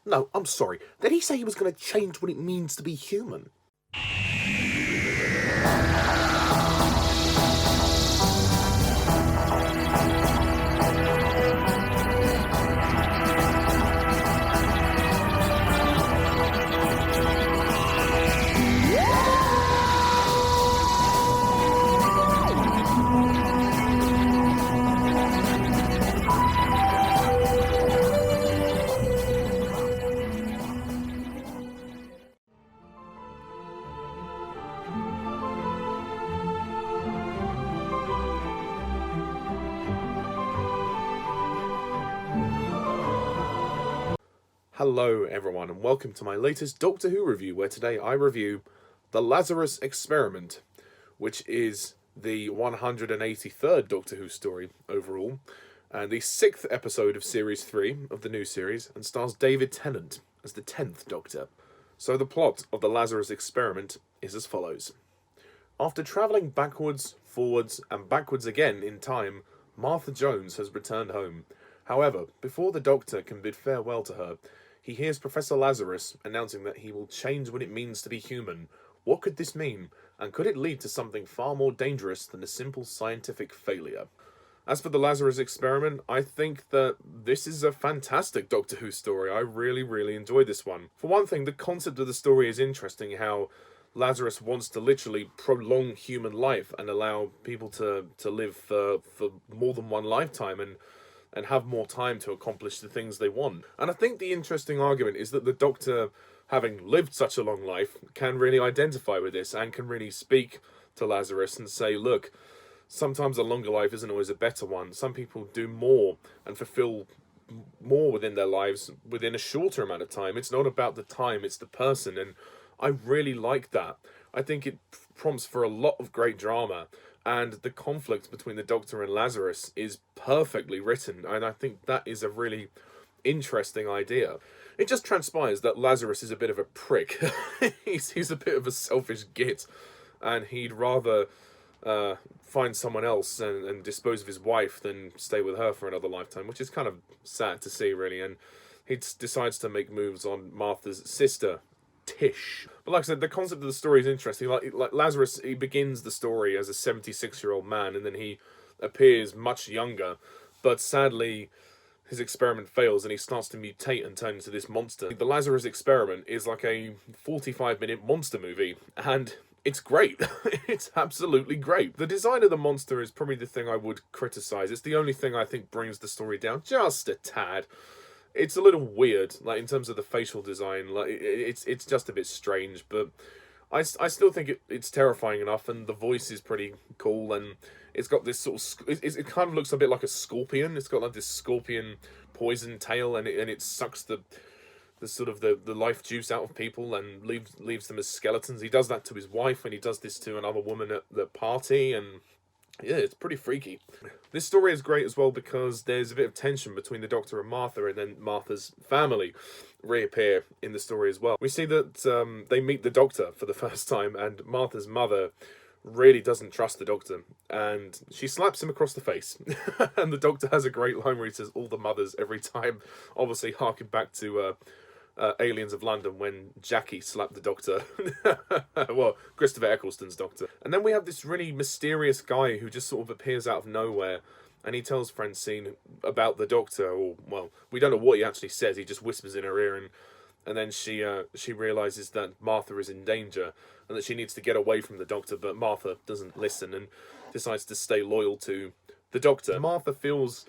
No, I'm sorry. Did he say he was going to change what it means to be human? Hello, everyone, and welcome to my latest Doctor Who review, where today I review The Lazarus Experiment, which is the 183rd Doctor Who story overall, and the 6th episode of Series 3 of the new series, and stars David Tennant as the 10th Doctor. So the plot of The Lazarus Experiment is as follows. After travelling backwards, forwards, and backwards again in time, Martha Jones has returned home. However, before the Doctor can bid farewell to her, he hears Professor Lazarus announcing that he will change what it means to be human. What could this mean? And could it lead to something far more dangerous than a simple scientific failure? As for the Lazarus Experiment, I think that this is a fantastic Doctor Who story. I really enjoyed this one. For one thing, the concept of the story is interesting, how Lazarus wants to literally prolong human life and allow people to live for more than one lifetime and have more time to accomplish the things they want. And I think the interesting argument is that the Doctor, having lived such a long life, can really identify with this and can really speak to Lazarus and say, look, sometimes a longer life isn't always a better one. Some people do more and fulfill more within their lives within a shorter amount of time. It's not about the time, it's the person, and I really like that. I think it prompts for a lot of great drama, and the conflict between the Doctor and Lazarus is perfectly written, and I think that is a really interesting idea. It just transpires that Lazarus is a bit of a prick. he's a bit of a selfish git, and he'd rather find someone else and dispose of his wife than stay with her for another lifetime, which is kind of sad to see, really. And he decides to make moves on Martha's sister, Tish. But like I said, the concept of the story is interesting. Like Lazarus, he begins the story as a 76-year-old man, and then he appears much younger. But sadly, his experiment fails, and he starts to mutate and turn into this monster. The Lazarus Experiment is like a 45-minute monster movie, and it's great. It's absolutely great. The design of the monster is probably the thing I would criticise. It's the only thing I think brings the story down just a tad. It's a little weird, like in terms of the facial design. Like it's just a bit strange, but I still think it's terrifying enough, and the voice is pretty cool, and it's got this sort of it kind of looks a bit like a scorpion. It's got like this scorpion poison tail, and it sucks the sort of the life juice out of people and leaves them as skeletons. He does that to his wife, and he does this to another woman at the party, and yeah, it's pretty freaky. This story is great as well because there's a bit of tension between the Doctor and Martha, and then Martha's family reappear in the story as well. We see that they meet the Doctor for the first time, and Martha's mother really doesn't trust the Doctor, and she slaps him across the face. And the Doctor has a great line where he says, all the mothers every time, obviously harking back to Aliens of London when Jackie slapped the Doctor. Well, Christopher Eccleston's Doctor. And then we have this really mysterious guy who just sort of appears out of nowhere, and he tells Francine about the Doctor, or, well, we don't know what he actually says, he just whispers in her ear, and then she realises that Martha is in danger, and that she needs to get away from the Doctor, but Martha doesn't listen, and decides to stay loyal to the Doctor. Martha feels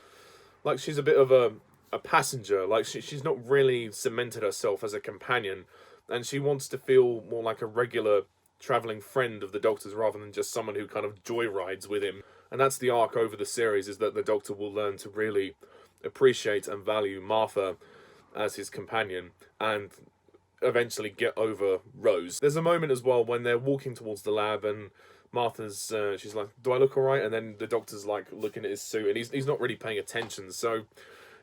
like she's a bit of a passenger, like she's not really cemented herself as a companion, and she wants to feel more like a regular travelling friend of the Doctor's rather than just someone who kind of joyrides with him. And that's the arc over the series, is that the Doctor will learn to really appreciate and value Martha as his companion, and eventually get over Rose. There's a moment as well when they're walking towards the lab, and Martha's she's like, do I look alright? And then the Doctor's like looking at his suit, and he's not really paying attention, so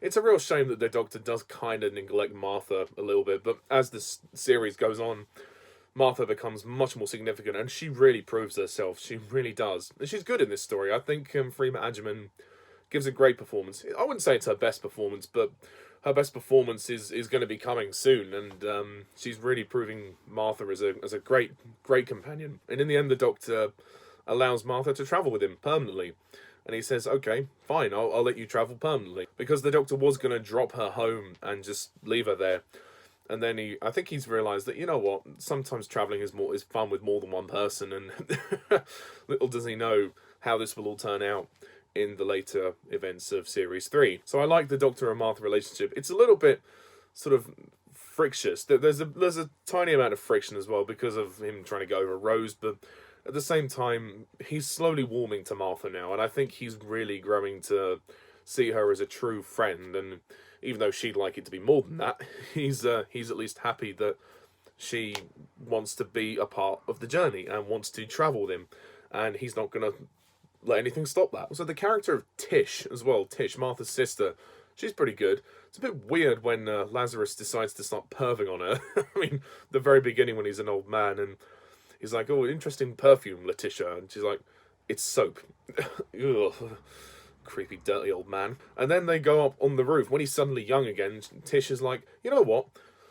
it's a real shame that the Doctor does kind of neglect Martha a little bit, but as this series goes on, Martha becomes much more significant, and she really proves herself. She really does. And she's good in this story. I think Freema Agyeman gives a great performance. I wouldn't say it's her best performance, but her best performance is going to be coming soon, and she's really proving Martha as a great companion. And in the end, the Doctor allows Martha to travel with him permanently. And he says, okay, fine, I'll let you travel permanently. Because the Doctor was going to drop her home and just leave her there. And then I think he's realised that, you know what, sometimes travelling is fun with more than one person. And little does he know how this will all turn out in the later events of Series 3. So I like the Doctor and Martha relationship. It's a little bit sort of frictious. There's a tiny amount of friction as well because of him trying to go over Rose, but at the same time, he's slowly warming to Martha now, and I think he's really growing to see her as a true friend. And even though she'd like it to be more than that, he's at least happy that she wants to be a part of the journey and wants to travel with him, and he's not going to let anything stop that. So the character of Tish as well, Tish, Martha's sister, she's pretty good. It's a bit weird when Lazarus decides to start perving on her. I mean, the very beginning when he's an old man, and he's like, oh, interesting perfume, Letitia. And she's like, it's soap. Ugh. Creepy, dirty old man. And then they go up on the roof. When he's suddenly young again, Tish is like, you know what?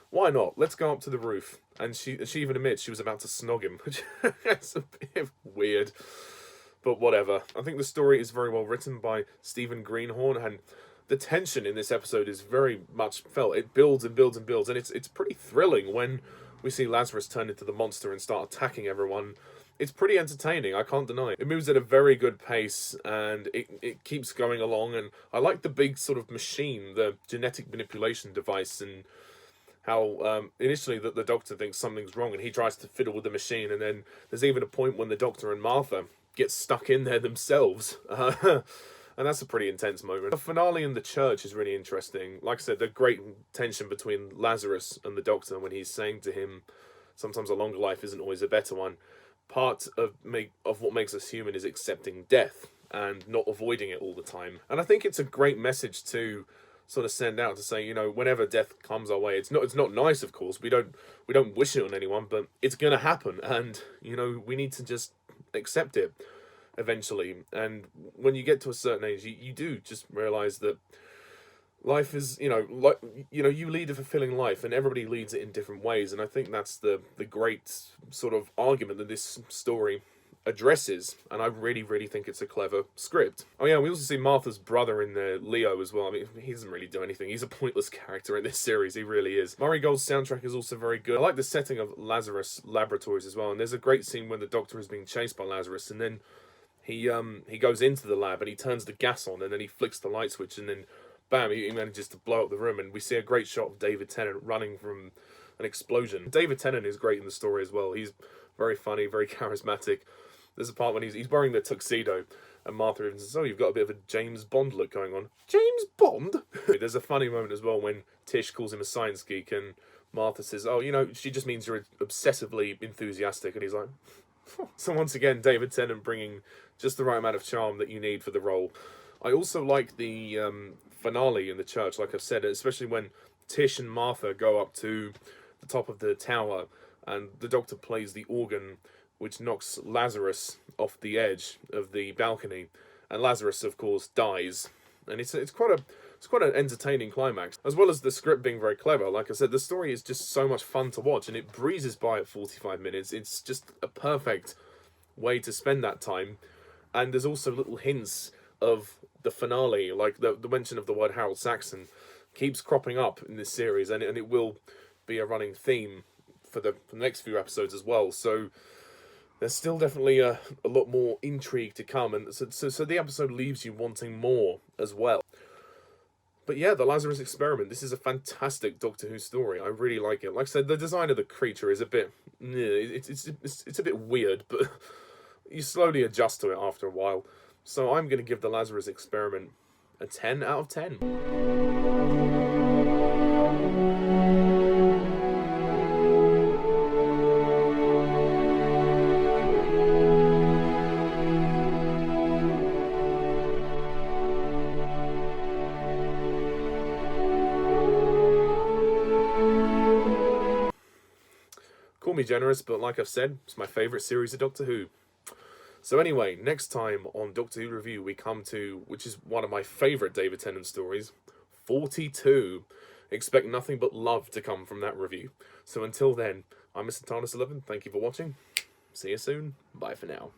Why not? Let's go up to the roof. And she even admits she was about to snog him, which is a bit weird. But whatever. I think the story is very well written by Stephen Greenhorn, and the tension in this episode is very much felt. It builds and builds and builds, and it's pretty thrilling when we see Lazarus turn into the monster and start attacking everyone. It's pretty entertaining, I can't deny it. It moves at a very good pace, and it keeps going along, and I like the big sort of machine, the genetic manipulation device, and how initially the Doctor thinks something's wrong, and he tries to fiddle with the machine, and then there's even a point when the Doctor and Martha get stuck in there themselves. And that's a pretty intense moment. The finale in the church is really interesting. Like I said, the great tension between Lazarus and the Doctor when he's saying to him, sometimes a longer life isn't always a better one. Part of what makes us human is accepting death and not avoiding it all the time. And I think it's a great message to sort of send out to say, you know, whenever death comes our way, it's not nice, of course. We don't wish it on anyone, but it's going to happen, and you know, we need to just accept it eventually. And when you get to a certain age, you do just realize that life is, you lead a fulfilling life, and everybody leads it in different ways. And I think that's the great sort of argument that this story addresses, and I really, really think it's a clever script. Oh yeah, we also see Martha's brother in there, Leo, as well. I mean, he doesn't really do anything. He's a pointless character in this series, he really is. Murray Gold's soundtrack is also very good. I like the setting of Lazarus Laboratories as well, and there's a great scene when the Doctor is being chased by Lazarus, and then he goes into the lab, and he turns the gas on, and then he flicks the light switch, and then bam, he manages to blow up the room, and we see a great shot of David Tennant running from an explosion. David Tennant is great in the story as well. He's very funny, very charismatic. There's a part when he's wearing the tuxedo, and Martha even says, oh, you've got a bit of a James Bond look going on. James Bond? There's a funny moment as well when Tish calls him a science geek, and Martha says, oh, you know, she just means you're obsessively enthusiastic. And he's like, so once again, David Tennant bringing just the right amount of charm that you need for the role. I also like the finale in the church, like I've said, especially when Tish and Martha go up to the top of the tower, and the Doctor plays the organ, which knocks Lazarus off the edge of the balcony, and Lazarus, of course, dies. And it's quite an entertaining climax, as well as the script being very clever. Like I said, the story is just so much fun to watch, and it breezes by at 45 minutes. It's just a perfect way to spend that time. And there's also little hints of the finale, like the mention of the word Harold Saxon keeps cropping up in this series, and it will be a running theme for the next few episodes as well. So there's still definitely a lot more intrigue to come, and so the episode leaves you wanting more as well. But yeah, the Lazarus Experiment, this is a fantastic Doctor Who story. I really like it. Like I said, the design of the creature is a bit, it's a bit weird, but you slowly adjust to it after a while. So I'm going to give the Lazarus Experiment a 10 out of 10. Call me generous, but like I've said, it's my favourite series of Doctor Who. So anyway, next time on Doctor Who Review we come to, which is one of my favourite David Tennant stories, 42. Expect nothing but love to come from that review. So until then, I'm Mr. Tarnus11. Thank you for watching. See you soon. Bye for now.